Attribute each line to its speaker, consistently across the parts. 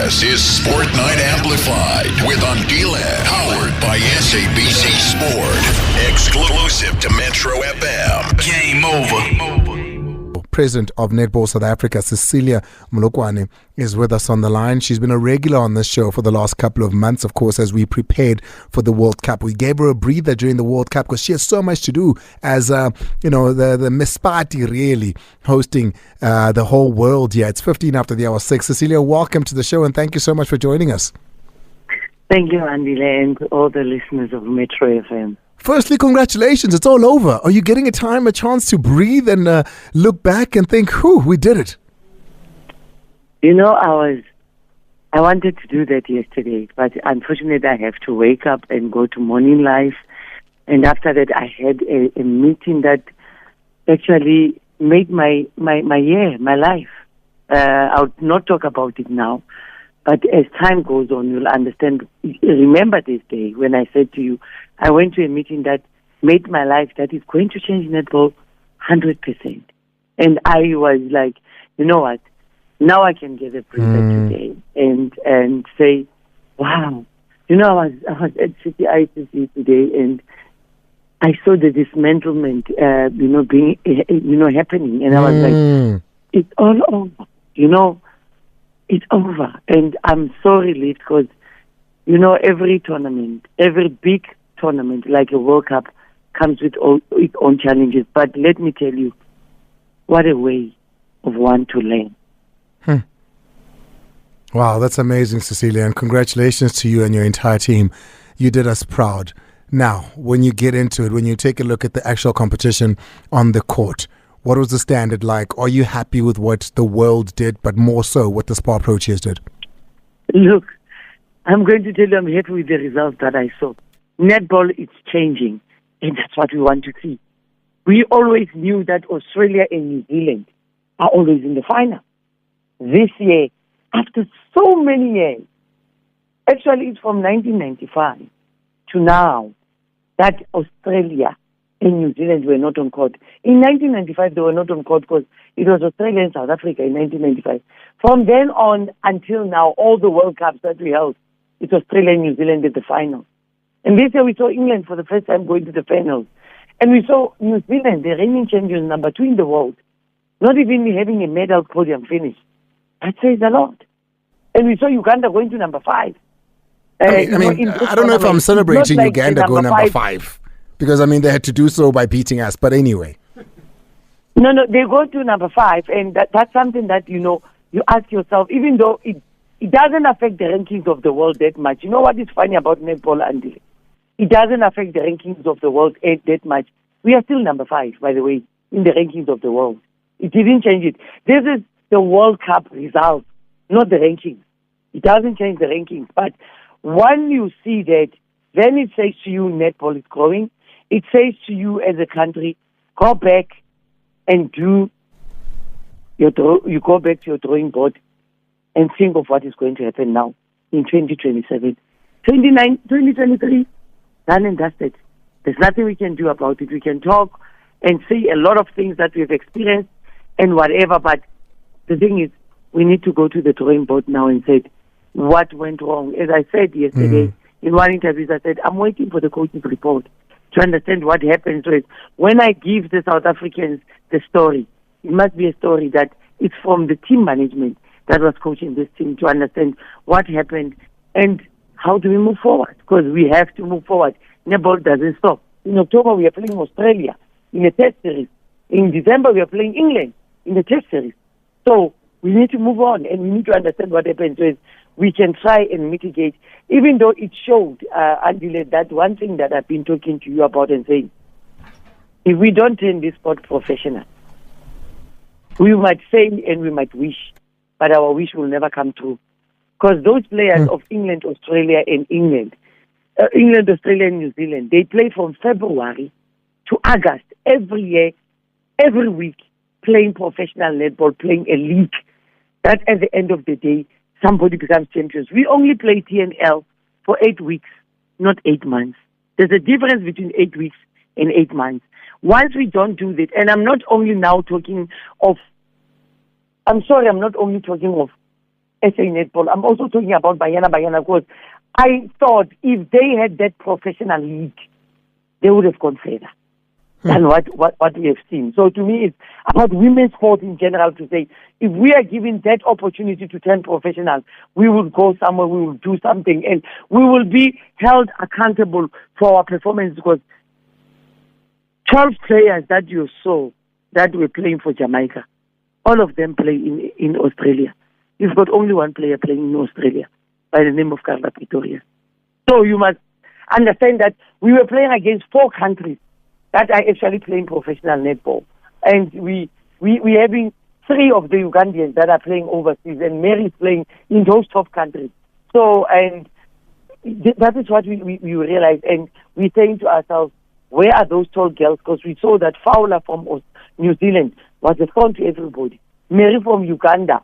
Speaker 1: This is Sport Night Amplified with Andile, powered by SABC Sport. Exclusive to Metro FM. Game over.
Speaker 2: President of Netball South Africa, Cecilia Molekwane, is with us on the line. She's been a regular on this show for the last couple of months, of course, as we prepared for the World Cup. We gave her a breather during the World Cup because she has so much to do as, the Miss Party, really, hosting the whole world here. It's 15 after the hour 6. Cecilia, welcome to the show and thank you so much for joining us.
Speaker 3: Thank you, Andile, and all the listeners of Metro FM.
Speaker 2: Firstly, congratulations. It's all over. Are you getting a chance to breathe and look back and think, whew, we did it?
Speaker 3: You know, I wanted to do that yesterday, but unfortunately I have to wake up and go to morning life. And after that, I had a meeting that actually made my year, my life. I would not talk about it now. But as time goes on, you'll understand. Remember this day when I said to you, I went to a meeting that made my life, that is going to change netball 100%. And I was like, you know what? Now I can get a breather today and say, wow. You know, I was at City ICC today and I saw the dismantlement, happening. And I was like, it's all over, It's over. And I'm so relieved because, every tournament, every big tournament like a World Cup comes with its own challenges. But let me tell you, what a way of one to learn.
Speaker 2: Wow, that's amazing, Cecilia. And congratulations to you and your entire team. You did us proud. Now, when you get into it, when you take a look at the actual competition on the court, what was the standard like? Are you happy with what the world did, but more so what the Spar Proteas did?
Speaker 3: Look, I'm going to tell you I'm happy with the results that I saw. Netball is changing, and that's what we want to see. We always knew that Australia and New Zealand are always in the final. This year, after so many years, actually it's from 1995 to now, that Australia and New Zealand were not on court. In 1995, they were not on court because it was Australia and South Africa in 1995. From then on until now, all the World Cups that we held, it's Australia and New Zealand at the finals. And this year we saw England for the first time going to the finals. And we saw New Zealand, the reigning champions, number 2 in the world, not even having a medal podium finish. That says a lot. And we saw Uganda going to number 5.
Speaker 2: I don't know if I'm celebrating Uganda going number 5. Because, they had to do so by beating us. But anyway.
Speaker 3: No, they go to number 5. And that's something that, you ask yourself, even though it doesn't affect the rankings of the world that much. You know what is funny about netball, Andile? It doesn't affect the rankings of the world that much. We are still number 5, by the way, in the rankings of the world. It didn't change it. This is the World Cup result, not the rankings. It doesn't change the rankings. But when you see that, then it says to you, netball is growing. It says to you as a country, go back and you go back to your drawing board and think of what is going to happen now in 2027. 2023, done and dusted. There's nothing we can do about it. We can talk and see a lot of things that we've experienced and whatever, but the thing is, we need to go to the drawing board now and say, what went wrong? As I said yesterday in one interview, I said, I'm waiting for the coach's report to understand what happened. So when I give the South Africans the story, it must be a story that it's from the team management that was coaching this team to understand what happened and how do we move forward, because we have to move forward. Netball doesn't stop. In October, we are playing Australia in a test series. In December, we are playing England in the test series. So we need to move on and we need to understand what happened so we can try and mitigate, even though it showed, Andile, that one thing that I've been talking to you about and saying, if we don't turn this sport professional, we might say and we might wish, but our wish will never come true. Because those players of England, Australia, and England, Australia, and New Zealand, they play from February to August every year, every week, playing professional netball, playing a league. That at the end of the day, somebody becomes champions. We only play TNL for 8 weeks, not 8 months. There's a difference between 8 weeks and 8 months. Once we don't do that, and I'm not only now talking of, I'm sorry, I'm not only talking of SA Netball. I'm also talking about Banyana because I thought if they had that professional league, they would have gone further than what we have seen. So to me, it's about women's sport in general to say, if we are given that opportunity to turn professional, we will go somewhere, we will do something, and we will be held accountable for our performance, because 12 players that you saw that were playing for Jamaica, all of them play in Australia. You've got only one player playing in Australia by the name of Carla Pretorius. So you must understand that we were playing against 4 countries that are actually playing professional netball. And we having 3 of the Ugandians that are playing overseas, and Mary's playing in those top countries. So, and that is what we realized. And we're saying to ourselves, where are those tall girls? Because we saw that Fowler from New Zealand was a thorn to everybody. Mary from Uganda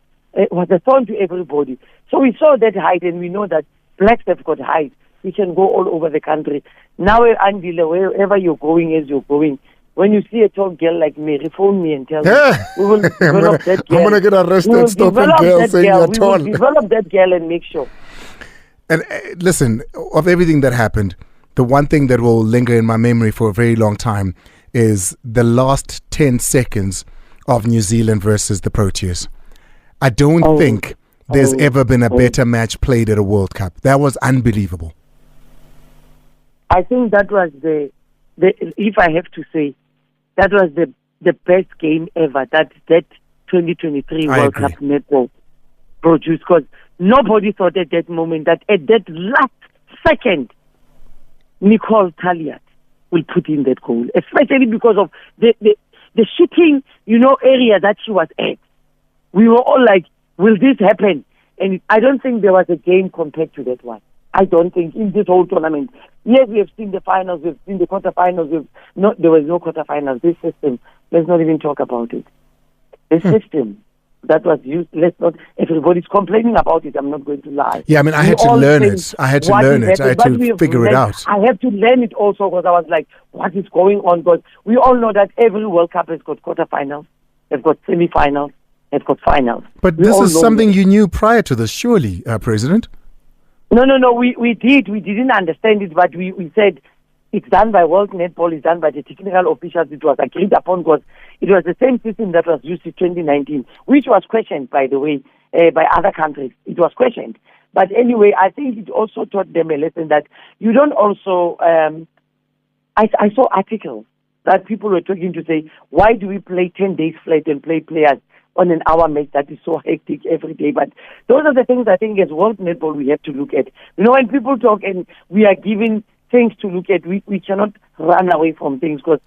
Speaker 3: was a thorn to everybody. So we saw that height, and we know that blacks have got height. We can go all over the country. Now, Andile, wherever you're going, as you're going, when you see a tall girl like Mary, phone me and tell me. We will develop that girl.
Speaker 2: I'm going to get arrested stopping girls saying you're tall.
Speaker 3: We will develop that girl and make sure.
Speaker 2: And listen, of everything that happened, the one thing that will linger in my memory for a very long time is the last 10 seconds of New Zealand versus the Proteas. I don't think there's ever been a better match played at a World Cup. That was unbelievable.
Speaker 3: I think that was the if I have to say, that was the best game ever that 2023 World Cup netball produced, because nobody thought at that moment that at that last second, Nicole Taliat will put in that goal, especially because of the shooting, area that she was at. We were all like, will this happen? And I don't think there was a game compared to that one. I don't think in this whole tournament. Yes, we have seen the finals, we've seen the quarterfinals. There was no quarterfinals. This system, let's not even talk about it. The system that was used, everybody's complaining about it, I'm not going to lie.
Speaker 2: Yeah, I mean, I had to learn it. I had to figure it out.
Speaker 3: I have to learn it also, because I was like, what is going on? Because we all know that every World Cup has got quarterfinals, they've got semi-finals, they've got finals.
Speaker 2: But this is something you knew prior to this, surely, President?
Speaker 3: No, we did. We didn't understand it, but we said it's done by World Netball, it's done by the technical officials. It was agreed upon, because it was the same system that was used in 2019, which was questioned, by the way, by other countries. It was questioned. But anyway, I think it also taught them a lesson that you don't also... I saw articles that people were talking to say, why do we play 10 days flat and play players on an hour match that is so hectic every day? But those are the things I think as World Netball we have to look at. When people talk and we are given things to look at, we cannot run away from things, because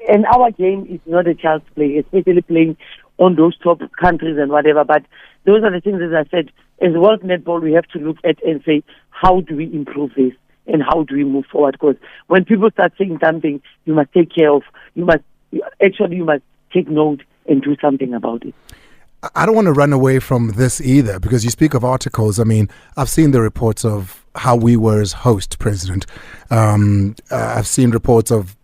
Speaker 3: and our game is not a child's play, especially playing on those top countries and whatever. But those are the things, as I said, as World Netball we have to look at and say, how do we improve this and how do we move forward? Because when people start saying something, you must take care of, you must take note and do something about it.
Speaker 2: I don't want to run away from this either, because you speak of articles. I mean, I've seen the reports of how we were as host, President. I've seen reports of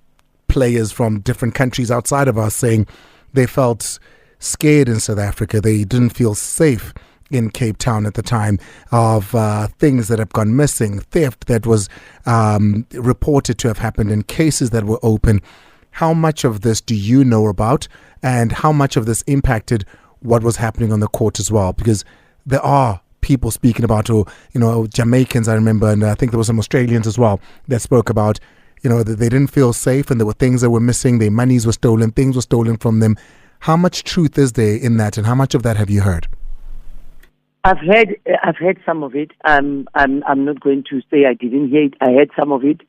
Speaker 2: players from different countries outside of us saying they felt scared in South Africa. They didn't feel safe in Cape Town at the time, of things that have gone missing, theft that was reported to have happened, in cases that were open. How much of this do you know about, and how much of this impacted what was happening on the court as well? Because there are people speaking about, Jamaicans, I remember, and I think there were some Australians as well that spoke about, that they didn't feel safe and there were things that were missing, their monies were stolen, things were stolen from them. How much truth is there in that, and how much of that have you heard?
Speaker 3: I've heard some of it. I'm not going to say I didn't hear it. I heard some of it.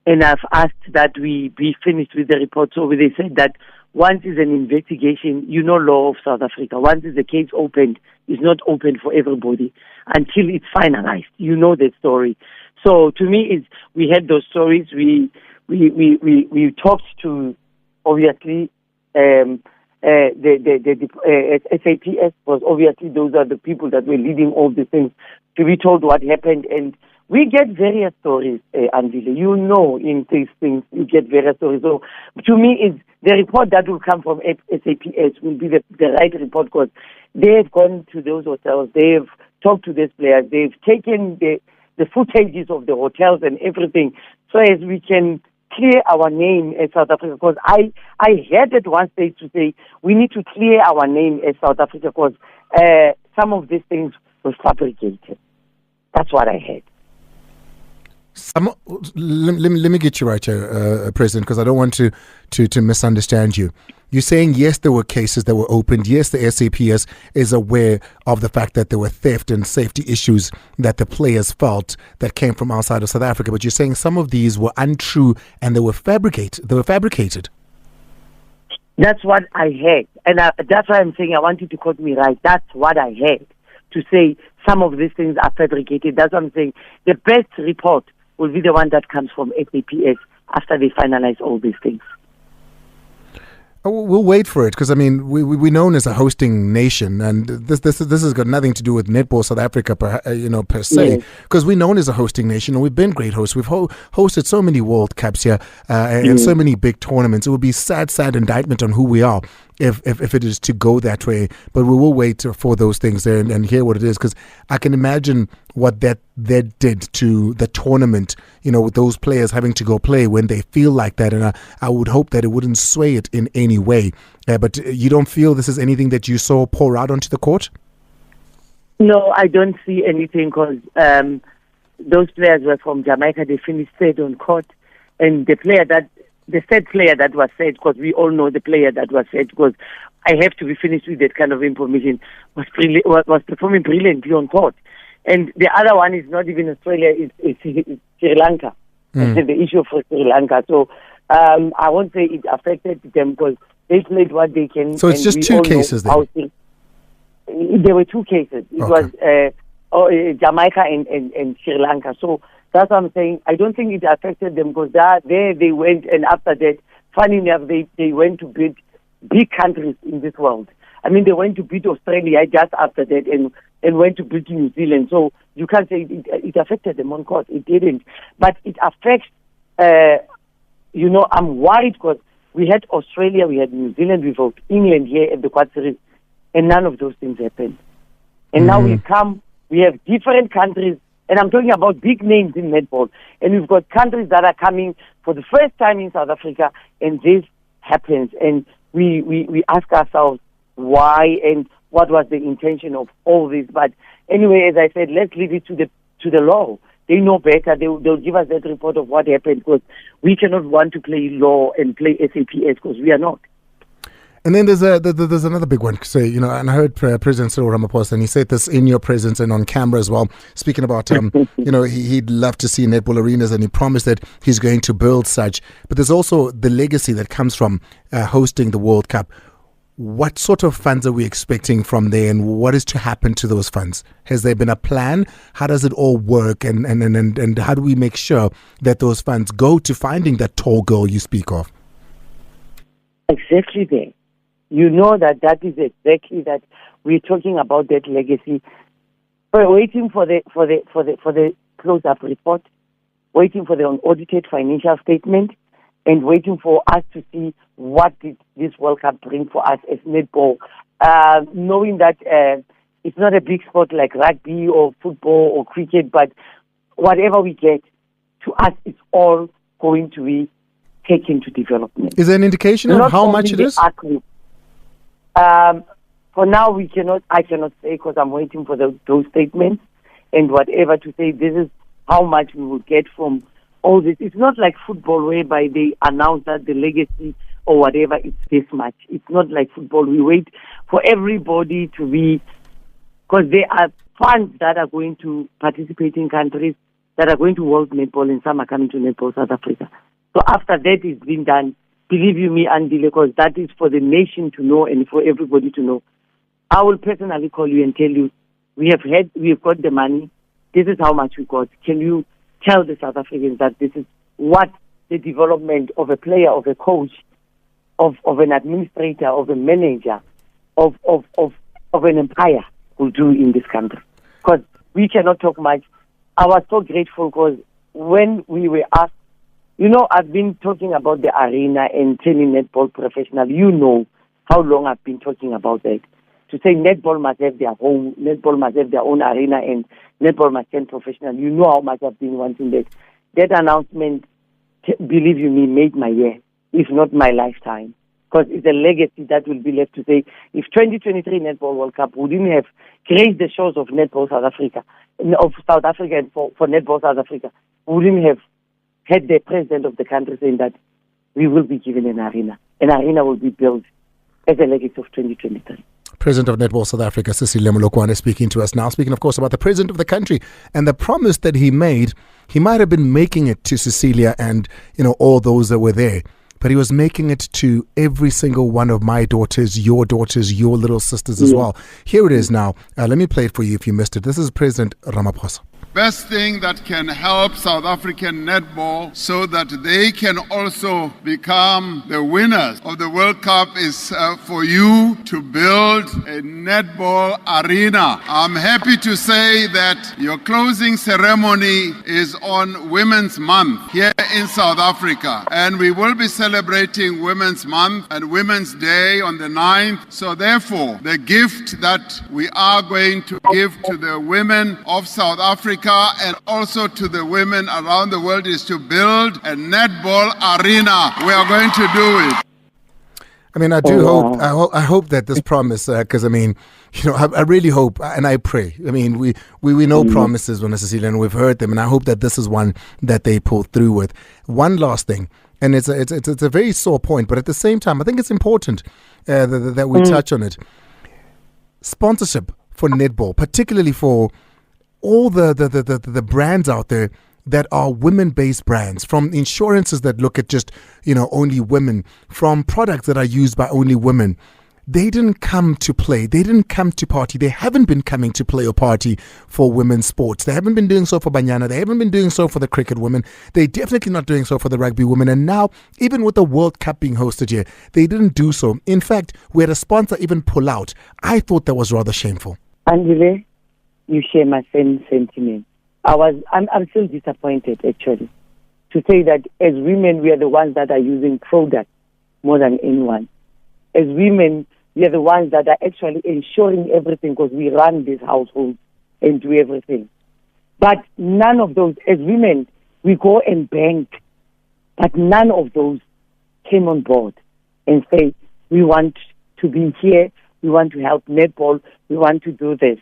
Speaker 3: And I've asked that we be finished with the report. So they said that once is an investigation, law of South Africa. Once is the case opened, it's not open for everybody until it's finalized. The story. So to me, we had those stories. We talked to, obviously, the SAPS, was obviously those are the people that were leading all these things, to be told what happened. And we get various stories, Andile. In these things, you get various stories. So to me, the report that will come from SAPS will be the right report, because they have gone to those hotels. They have talked to these players. They've taken the footages of the hotels and everything, so as we can clear our name as South Africa. Because I heard at one stage to say we need to clear our name as South Africa because some of these things were fabricated. That's what I heard.
Speaker 2: Let me get you right here, President, because I don't want to misunderstand you. You're saying, yes, there were cases that were opened. Yes, the SAPS is aware of the fact that there were theft and safety issues that the players felt that came from outside of South Africa. But you're saying some of these were untrue and they were fabricated.
Speaker 3: That's what I heard. And that's why I'm saying I want you to quote me right. That's what I heard. To say some of these things are fabricated. That's what I'm saying. The best report will be the one that comes from SAPS after they finalize all these things.
Speaker 2: We'll wait for it because, I mean, we're known as a hosting nation, and this has got nothing to do with Netball South Africa, per se, because we're known as a hosting nation, and we've been great hosts. We've hosted so many World Cups here and so many big tournaments. It would be sad indictment on who we are if it is to go that way. But we will wait for those things there and hear what it is, because I can imagine what that did to the tournament, with those players having to go play when they feel like that. And I would hope that it wouldn't sway it in any way. But you don't feel this is anything that you saw pour out onto the court?
Speaker 3: No, I don't see anything because those players were from Jamaica. They finished third on court. And the third player that was said, because we all know the player that was said, because I have to be finished with that kind of information, was performing brilliantly on court. And the other one is not even Australia, it's Sri Lanka. The issue for Sri Lanka. So I won't say it affected them because they played what they can.
Speaker 2: So it's just two cases then?
Speaker 3: There were two cases. It was Jamaica and Sri Lanka. So that's what I'm saying. I don't think it affected them because there they went, and after that, funny enough, they went to beat big countries in this world. I mean, they went to beat Australia just after that and went to beat New Zealand. So you can't say it affected them on court. It didn't. But it affects, I'm worried because we had Australia, we had New Zealand, we've got England here at the Quad Series, and none of those things happened. And now we have different countries, and I'm talking about big names in netball, and we've got countries that are coming for the first time in South Africa, and this happens. And we ask ourselves, why and what was the intention of all this? But anyway, as I said, let's leave it to the law. They know better. They'll give us that report of what happened because we cannot want to play law and play SAPS because we are not.
Speaker 2: And then there's another big one. So, and I heard President Cyril Ramaphosa, and he said this in your presence and on camera as well, speaking about, he'd love to see netball arenas, and he promised that he's going to build such. But there's also the legacy that comes from hosting the World Cup. What sort of funds are we expecting from there, and what is to happen to those funds? Has there been a plan? How does it all work, and how do we make sure that those funds go to finding that tall girl you speak of?
Speaker 3: Exactly there. You know that is exactly that we're talking about that legacy. We're waiting for the close-up report, waiting for the unaudited financial statement, and waiting for us to see what did this World Cup bring for us as netball, knowing that it's not a big sport like rugby or football or cricket, but whatever we get, to us, it's all going to be taken to development.
Speaker 2: Is there an indication of how much it is?
Speaker 3: For now, I cannot say because I'm waiting for those statements and whatever to say this is how much we will get from all this. It's not like football whereby they announce that the legacy or whatever it's this much. It's not like football. We wait for everybody to be, because there are funds that are going to participating countries that are going to World Netball, and some are coming to Netball South Africa. So after that is being done, believe you me, Andile, because that is for the nation to know and for everybody to know. I will personally call you and tell you, we have got the money. This is how much we got. Can you tell the South Africans that this is what the development of a player, of a coach, of an administrator, of a manager, of an empire will do in this country? Because we cannot talk much. I was so grateful because when we were asked, I've been talking about the arena and turning netball professional. You know how long I've been talking about that. to say Netball must have their home, Netball must have their own arena, and Netball must turn professional. You know how much I've been wanting that. That announcement, believe you me, made my year, if not my lifetime. Because it's a legacy that will be left to say, if 2023 Netball World Cup wouldn't have graced the shores of Netball South Africa, and for Netball South Africa, wouldn't have had the president of the country saying that we will be given an arena. An arena will be built as a legacy of 2023.
Speaker 2: President of Netball South Africa, Cecilia Molekwane, speaking to us now. Speaking, of course, about the president of the country and the promise that he made. He might have been making it to Cecilia and, all those that were there, but he was making it to every single one of my daughters, your little sisters as well. Here it is now. Let me play it for you if you missed it. This is President Ramaphosa.
Speaker 4: Best thing that can help South African netball so that they can also become the winners of the World Cup is for you to build a netball arena. I'm happy to say that your closing ceremony is on Women's Month here in South Africa, and we will be celebrating Women's Month and Women's Day on the 9th. So therefore, the gift that we are going to give to the women of South Africa and also to the women around the world is to build a netball arena. We are going to do it.
Speaker 2: I mean, I do I hope that this promise, because I really hope and I pray. I mean, we know promises, Cecilia, and we've heard them, and I hope that this is one that they pull through with. One last thing, and it's a very sore point, but at the same time, I think it's important that we touch on it. Sponsorship for netball, particularly for all the brands out there that are women-based brands, from insurances that look at just, only women, from products that are used by only women. They didn't come to play. They didn't come to party. They haven't been coming to play or party for women's sports. They haven't been doing so for Banyana. They haven't been doing so for the cricket women. They're definitely not doing so for the rugby women. And now, even with the World Cup being hosted here, they didn't do so. In fact, we had a sponsor even pull out. I thought that was rather shameful.
Speaker 3: Andile, you share my same sentiment. I'm still disappointed, actually, to say that as women, we are the ones that are using products more than anyone. As women, we are the ones that are actually ensuring everything because we run this household and do everything. But none of those, as women, we go and bank, but none of those came on board and say, we want to be here, we want to help netball, we want to do this.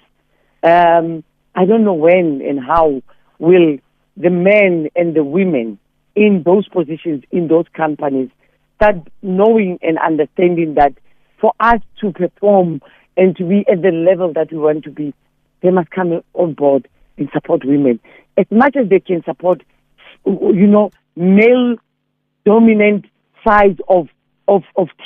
Speaker 3: I don't know when and how will the men and the women in those positions, in those companies, start knowing and understanding that for us to perform and to be at the level that we want to be, they must come on board and support women. As much as they can support, male-dominant sides of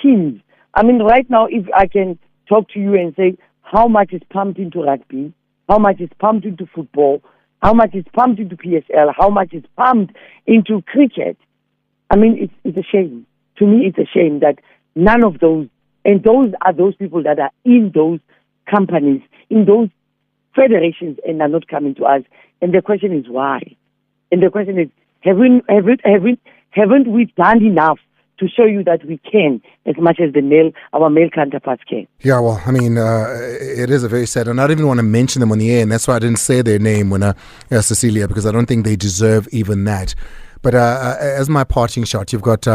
Speaker 3: teams. I mean, right now, if I can talk to you and say how much is pumped into rugby, how much is pumped into football, how much is pumped into PSL, how much is pumped into cricket. I mean, it's a shame. To me, it's a shame that none of those, and those are those people that are in those companies, in those federations, and are not coming to us. And the question is why? And the question is, haven't we done enough to show you that we can as much as our male counterparts can?
Speaker 2: Yeah, well, I mean, it is a very sad, and I don't even want to mention them on the air, and that's why I didn't say their name when Cecilia, because I don't think they deserve even that. But as my parting shot, you've got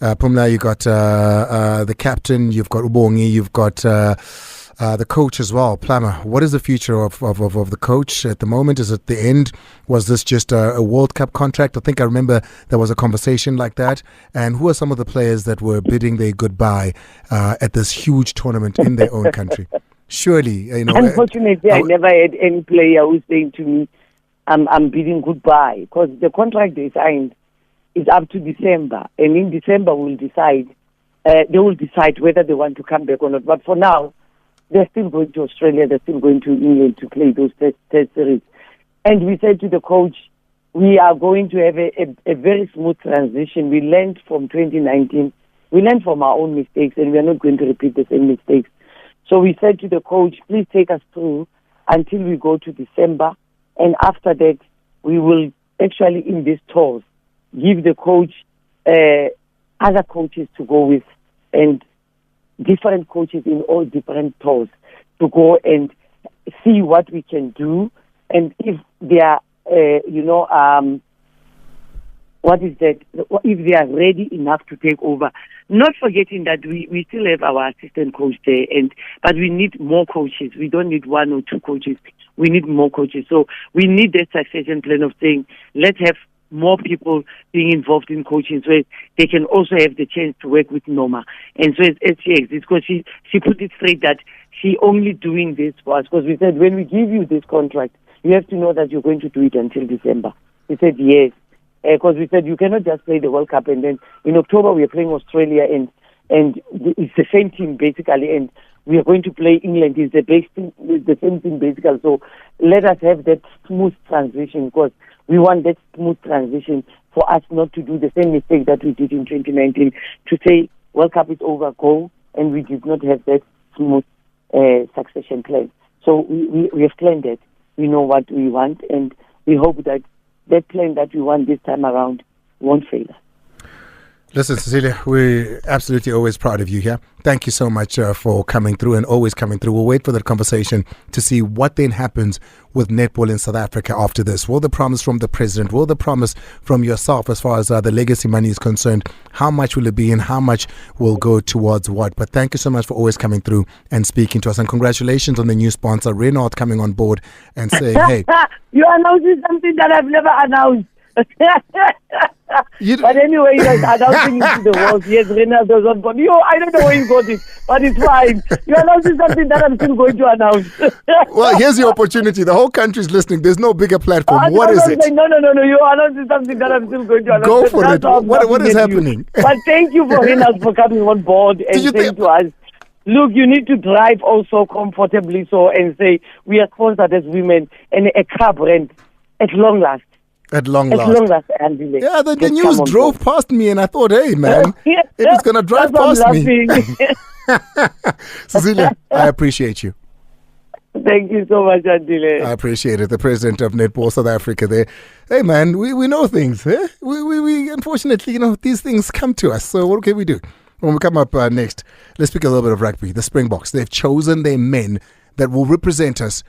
Speaker 2: Pumla, you've got the captain, you've got Ubongi, you've got the coach as well, Plummer. What is the future of the coach at the moment? Is it the end? Was this just a World Cup contract? I think I remember there was a conversation like that. And who are some of the players that were bidding their goodbye at this huge tournament in their own country? Surely,
Speaker 3: Unfortunately, I never had any player who's saying to me, I'm bidding goodbye, because the contract they signed is up to December, and in December they will decide whether they want to come back or not. But for now, they're still going to Australia, they're still going to England to play those test series. And we said to the coach, we are going to have a very smooth transition. We learned from 2019, we learned from our own mistakes, and we are not going to repeat the same mistakes. So we said to the coach, please take us through until we go to December, and after that, we will actually, in these tours, give the coach other coaches to go with, and different coaches in all different tours. to go and see what we can do, and if they are, what is that? If they are ready enough to take over. Not forgetting that we still have our assistant coach there, but we need more coaches. We don't need one or two coaches. We need more coaches. So we need that succession plan of saying, let's have more people being involved in coaching so they can also have the chance to work with Noma. And so as she exists, because she put it straight that she only doing this for us. Because we said, when we give you this contract, you have to know that you're going to do it until December. He said, yes. Because we said, you cannot just play the World Cup and then in October we are playing Australia and it's the same team basically, and we are going to play England. It's the same thing basically. So let us have that smooth transition, because we want that smooth transition for us not to do the same mistake that we did in 2019, to say World Cup is over, go, and we did not have that smooth succession plan. So we have planned that. We know what we want, and we hope that that plan that we want this time around won't fail us.
Speaker 2: Listen, Cecilia, we're absolutely always proud of you here. Thank you so much for coming through and always coming through. We'll wait for that conversation to see what then happens with netball in South Africa after this. Will the promise from the president, will the promise from yourself as far as the legacy money is concerned, how much will it be and how much will go towards what? But thank you so much for always coming through and speaking to us. And congratulations on the new sponsor, Renault, coming on board and saying, hey.
Speaker 3: You're announcing something that I've never announced. But anyway, you're announcing it to the world. Yes, Renault does not got you. I don't know where you got it, but it's fine. You're announcing something that I'm still going to announce.
Speaker 2: Well, here's your opportunity. The whole country's listening. There's no bigger platform. What is it?
Speaker 3: No. You're announcing something that I'm still going to announce.
Speaker 2: Go for it. What is happening?
Speaker 3: But thank you for Renault for coming on board and saying to us, look, you need to drive also comfortably and say, we are sponsored as women and a car brand at long last.
Speaker 2: At long last,
Speaker 3: Andile.
Speaker 2: Yeah, the news drove past me and I thought, hey, man, it's going to drive past me. Cecilia, I appreciate you.
Speaker 3: Thank you so much, Andile.
Speaker 2: I appreciate it. The president of Netball South Africa there. Hey, man, we know things. Eh? We unfortunately, these things come to us. So what can we do? When we come up next, let's speak a little bit of rugby. The Springboks, they've chosen their men that will represent us,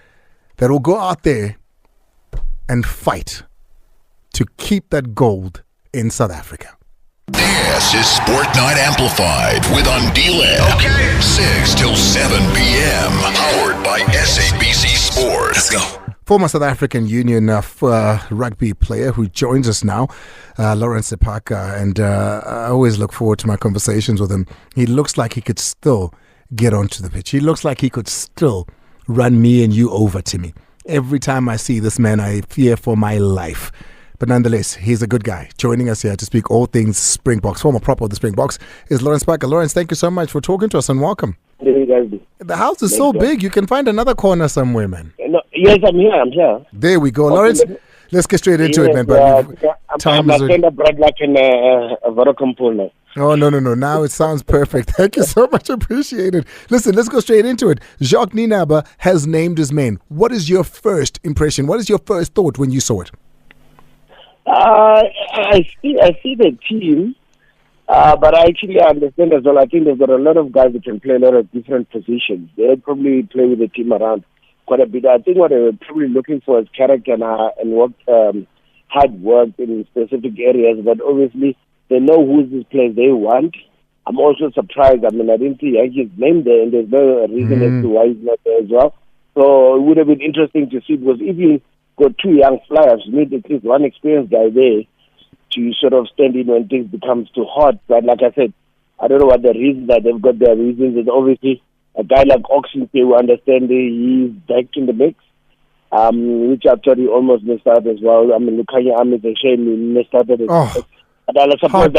Speaker 2: that will go out there and fight to keep that gold in South Africa.
Speaker 1: This is Sport Night Amplified with Andile. Okay. 6 till 7 p.m. Powered by SABC Sport. Let's go.
Speaker 2: Former South African Union rugby player who joins us now, Sephaka, and I always look forward to my conversations with him. He looks like he could still get onto the pitch. He looks like he could still run me and you over, Timmy. Every time I see this man, I fear for my life. But nonetheless, he's a good guy. Joining us here to speak all things Springboks, former prop of the Springboks, is Sephaka. Lawrence, thank you so much for talking to us and welcome. The house is so big, you can find another corner somewhere, man.
Speaker 5: Yes, I'm here.
Speaker 2: There we go. Lawrence, let's get straight into it, man. But
Speaker 5: I'm a stand up bread like in a Vodacom pool now.
Speaker 2: Oh, no. Now it sounds perfect. Thank you so much. Appreciate it. Listen, let's go straight into it. Jacques Nienaber has named his men. What is your first impression? What is your first thought when you saw it?
Speaker 5: I see the team, but I actually understand as well. I think they've got a lot of guys that can play a lot of different positions. They'll probably play with the team around quite a bit. I think what they're probably looking for is character and work, hard work in specific areas, but obviously they know who's these players they want. I'm also surprised. I didn't see Yankees name there, and there's no reason as to why he's not there as well. So it would have been interesting to see, because if you got two young flyers, you need at least one experienced guy there to sort of stand in when things becomes too hot. But like I said, I don't know what the reasons are. They've got their reasons. And obviously, a guy like Oxense, who understand he's back in the mix, which I thought he almost missed out as well. Lukanya Am is a shame he missed out. But I suppose,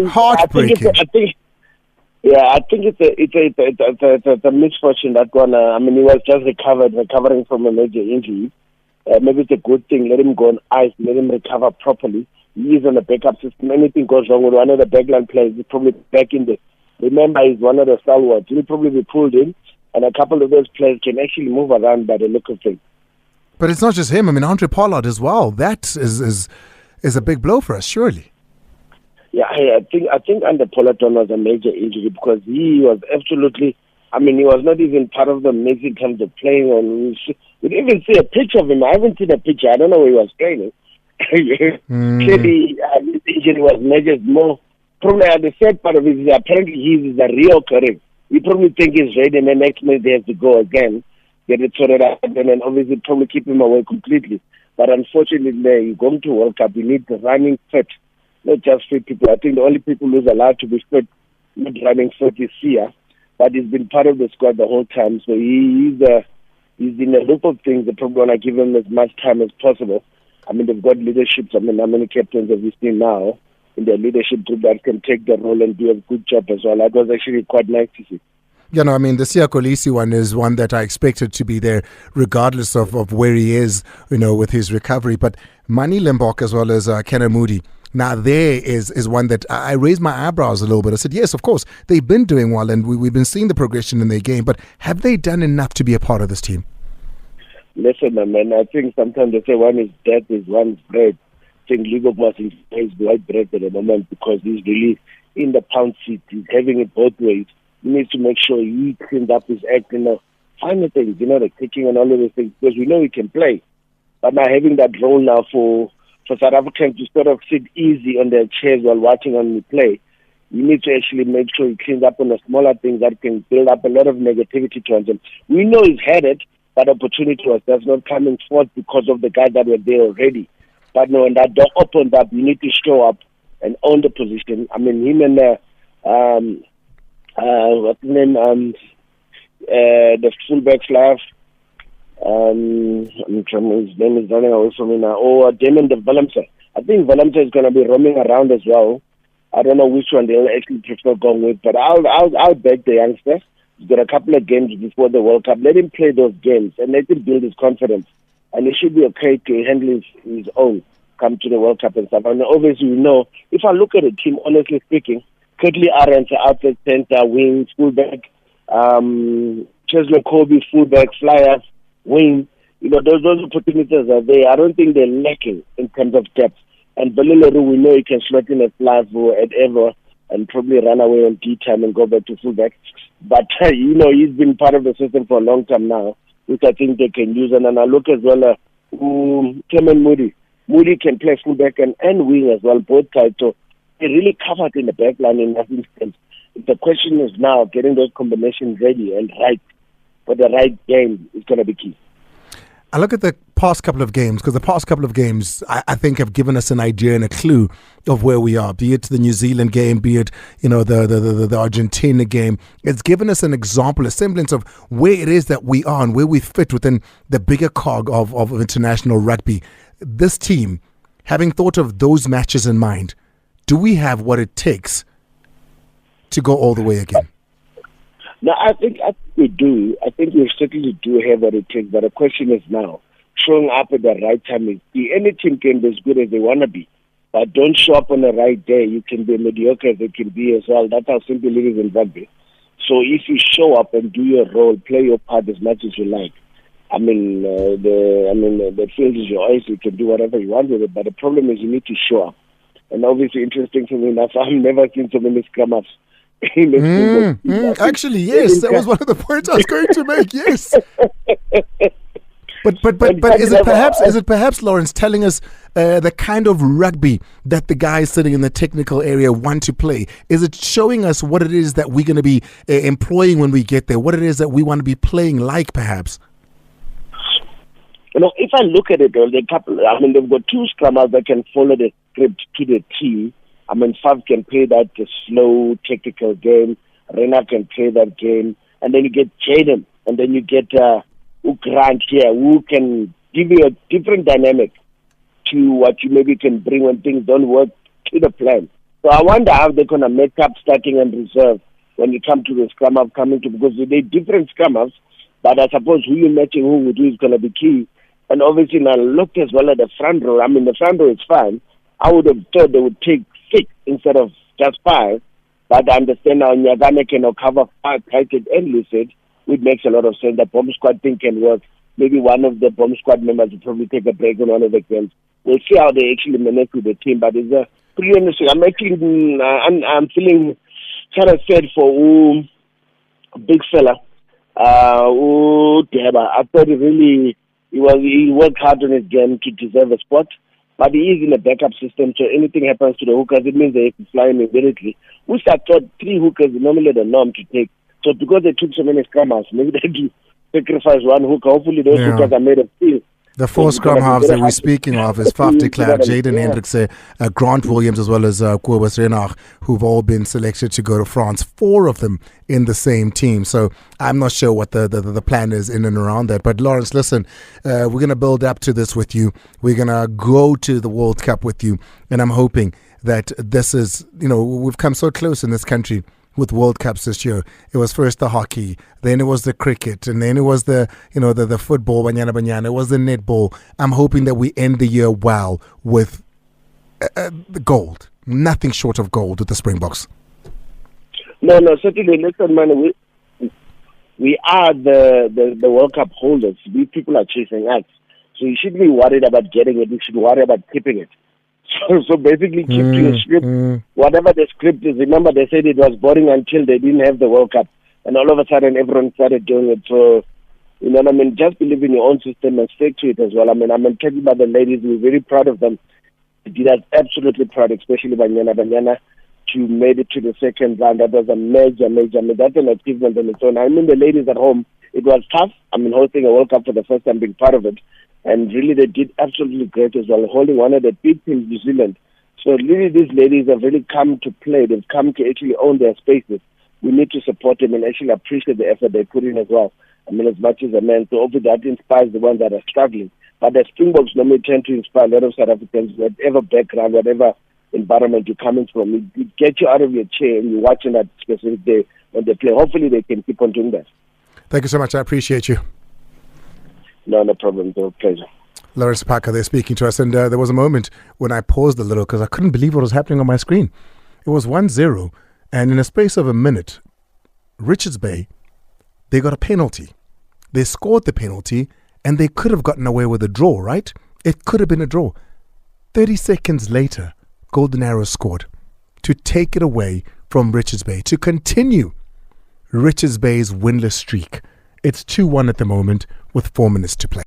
Speaker 2: heartbreaking.
Speaker 5: I think it's a misfortune that one. He was just recovering from a major injury. Maybe it's a good thing. Let him go on ice. Let him recover properly. He is on the backup system. Anything goes wrong with one of the backline players, he's probably back in there. Remember, he's one of the stalwarts. He'll probably be pulled in, and a couple of those players can actually move around by the look of things.
Speaker 2: But it's not just him. Andre Pollard as well. That is a big blow for us, surely.
Speaker 5: Yeah, I think Andre Pollard was a major injury, because he was absolutely I mean, he was not even part of the mix in terms of playing. We didn't even see a picture of him. I haven't seen a picture. I don't know where he was training. Clearly, his injury was measured more. Probably the sad part of it is apparently he's a real career. We probably think he's ready, and then next minute he has to go again, get it sorted out, and then obviously probably keep him away completely. But unfortunately, you going to World Cup, you need the running fit, not just fit people. I think the only people who's allowed to be fit, not running fit, is Sia. But he's been part of the squad the whole time, so he's in a loop of things. They probably want to give him as much time as possible. I mean, they've got leadership. I mean, how many captains have we seen now in their leadership group that can take the role and do a good job as well? That was actually quite nice to see.
Speaker 2: You know, I mean, the Siya Kolisi one is one that I expected to be there regardless of where he is, you know, with his recovery. But Mani Limbok as well as Kenna Moody, now there is one that I raised my eyebrows a little bit. I said, yes, of course, they've been doing well and we've been seeing the progression in their game, but have they done enough to be a part of this team?
Speaker 5: Listen, man, I think sometimes they say one is dead is one's bread. I think Limbok must face white bread at the moment because he's really in the pound seat. He's having it both ways. He needs to make sure he cleans up his act and finer things, you know, the kicking and all of those things, because we know he can play. But now having that role now for South Africans to sort of sit easy on their chairs while watching on me play, you need to actually make sure he cleans up on the smaller things that can build up a lot of negativity towards him. We know he's had it, but opportunity was just not coming forth because of the guys that were there already. But no, when that door opened up, you need to show up and own the position. I mean, him and what's his name? The fullback Slav. His name is running away from me now. Damon de Valemse. I think Valemse is going to be roaming around as well. I don't know which one they'll actually prefer going with, but I'll bet the youngster. He's got a couple of games before the World Cup. Let him play those games and let him build his confidence. And he should be okay to handle his own come to the World Cup and stuff. And obviously, you know, if I look at the team, honestly speaking, Curtly Arendse, outside center, wing, fullback, Chesley Kobe, fullback, flyer, wing. You know, those opportunities are there. I don't think they're lacking in terms of depth. And Belileru, we know he can slot in at fly at ever and probably run away on D-time and go back to fullback. But, you know, he's been part of the system for a long time now, which I think they can use. And then I look as well, Clement Moody. Moody can play fullback and wing as well, both sides. So they really covered in the back line in that instance. The question is now getting those combinations ready and right for the right game is going to be key.
Speaker 2: I look at the past couple of games, because the past couple of games, I think, have given us an idea and a clue of where we are, be it the New Zealand game, be it, you know, the Argentina game. It's given us an example, a semblance of where it is that we are and where we fit within the bigger cog of international rugby. This team, having thought of those matches in mind, do we have what it takes to go all the way again?
Speaker 5: No, I think we do. I think we certainly do have what it takes. But the question is now, showing up at the right time is key. Any team can be as good as they want to be. But don't show up on the right day. You can be mediocre as they can be as well. That's how simple it is in rugby. So if you show up and do your role, play your part as much as you like. The field is your oyster. You can do whatever you want with it. But the problem is you need to show up. And obviously, interesting to me enough, I've never seen so many scrum-ups.
Speaker 2: Actually, yes, that was one of the points I was going to make. Yes, but is it perhaps Lawrence telling us the kind of rugby that the guys sitting in the technical area want to play? Is it showing us what it is that we're going to be employing when we get there? What it is that we want to be playing like, perhaps?
Speaker 5: You know, if I look at it, they've got two scrummers that can follow the script to the team. I mean, Fav can play that slow, technical game. Renault can play that game. And then you get Jaden. And then you get Grant here, who can give you a different dynamic to what you maybe can bring when things don't work to the plan. So I wonder how they're going to make up starting and reserve when you come to the scrum up coming to, because they're different scrum ups. But I suppose who you're matching who with who is going to be key. And obviously now look as well at the front row. I mean, the front row is fine. I would have thought they would take 6 instead of just 5. But I understand now Nyagane can cover 5 tighted and lucid, which makes a lot of sense. The bomb squad thing can work. Maybe one of the bomb squad members will probably take a break on one of the games. We'll see how they actually manage with the team. But it's a pretty interesting. I'm feeling kind of sad for big fella. Deba. I thought he worked hard on his game to deserve a spot. But he is in a backup system, so anything happens to the hookers, it means they have to fly him immediately. Which I thought 3 hookers is normally the norm to take. So because they took so many scrummers, maybe they had to sacrifice 1 hooker. Hopefully those hookers are made of steel.
Speaker 2: The 4 scrum halves that we're speaking of is Faf de Klerk, Jaden Hendrikse, Grant Williams, as well as Renault, who've all been selected to go to France. 4 of them in the same team. So I'm not sure what the plan is in and around that. But Lawrence, listen, we're going to build up to this with you. We're going to go to the World Cup with you. And I'm hoping that this is, we've come so close in this country with World Cups this year. It was first the hockey, then it was the cricket, and then it was the football, banyana, it was the netball. I'm hoping that we end the year well with the gold. Nothing short of gold with the Springboks.
Speaker 5: No, certainly. Listen, man, we are the World Cup holders. We people are chasing us. So you shouldn't be worried about getting it. You should worry about keeping it. So basically keep to your script. Whatever the script is. Remember, they said it was boring until they didn't have the World Cup. And all of a sudden, everyone started doing it. So, you know what I mean? Just believe in your own system and stick to it as well. I'm talking about the ladies. We're very proud of them. They did us absolutely proud, especially Banyana, to made it to the second round. That was a major, that's an achievement on its own. The ladies at home, it was tough. Hosting a World Cup for the first time, being part of it. And really, they did absolutely great as well, holding one of the big teams, New Zealand. So really, these ladies have really come to play. They've come to actually own their spaces. We need to support them and actually appreciate the effort they put in as well. As much as a man. So hopefully that inspires the ones that are struggling. But the Springboks normally tend to inspire a lot of South Africans, whatever background, whatever environment you're coming from. It gets you out of your chair and you're watching that specific day when they play. Hopefully they can keep on doing that.
Speaker 2: Thank you so much. I appreciate you.
Speaker 5: No problem. It's a pleasure.
Speaker 2: Lawrence Sephaka, they're speaking to us. And there was a moment when I paused a little because I couldn't believe what was happening on my screen. It was 1-0. And in a space of a minute, Richards Bay, they got a penalty. They scored the penalty and they could have gotten away with a draw, right? It could have been a draw. 30 seconds later, Golden Arrows scored to take it away from Richards Bay, to continue Richards Bay's winless streak. It's 2-1 at the moment with 4 minutes to play.